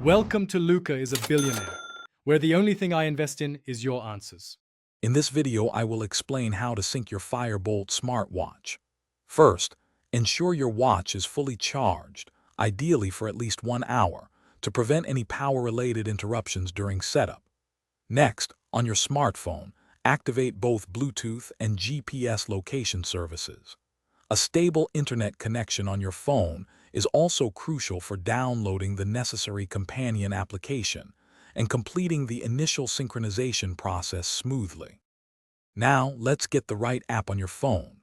Welcome to Luca is a Billionaire, where the only thing I invest in is your answers. In this video, I will explain how to sync your Fire Boltt smartwatch. First, ensure your watch is fully charged, ideally for at least 1 hour, to prevent any power-related interruptions during setup. Next, on your smartphone, activate both Bluetooth and GPS location services. A stable internet connection on your phone is also crucial for downloading the necessary companion application and completing the initial synchronization process smoothly. Now, let's get the right app on your phone.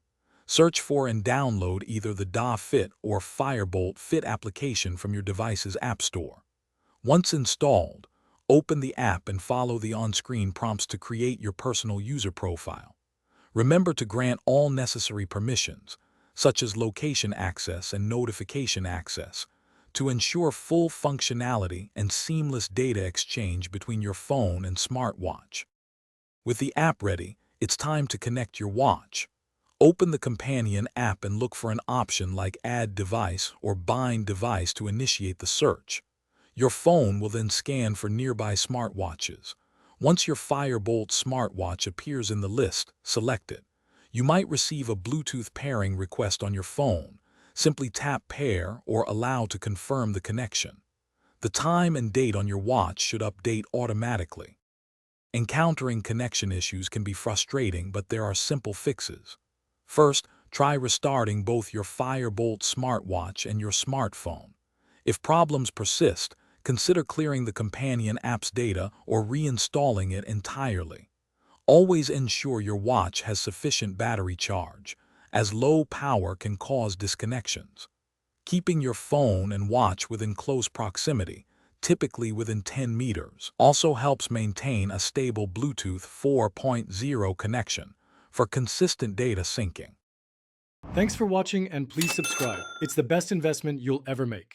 Search for and download either the Da Fit or Fire Boltt Fit application from your device's app store. Once installed, open the app and follow the on-screen prompts to create your personal user profile. Remember to grant all necessary permissions, such as location access and notification access, to ensure full functionality and seamless data exchange between your phone and smartwatch. With the app ready, it's time to connect your watch. Open the companion app and look for an option like Add Device or Bind Device to initiate the search. Your phone will then scan for nearby smartwatches. Once your Fire Boltt smartwatch appears in the list, select it. You might receive a Bluetooth pairing request on your phone. Simply tap Pair or Allow to confirm the connection. The time and date on your watch should update automatically. Encountering connection issues can be frustrating, but there are simple fixes. First, try restarting both your Fire Boltt smartwatch and your smartphone. If problems persist, consider clearing the companion app's data or reinstalling it entirely. Always ensure your watch has sufficient battery charge, as low power can cause disconnections. Keeping your phone and watch within close proximity, typically within 10 meters, also helps maintain a stable Bluetooth 4.0 connection for consistent data syncing. Thanks for watching and please subscribe. It's the best investment you'll ever make.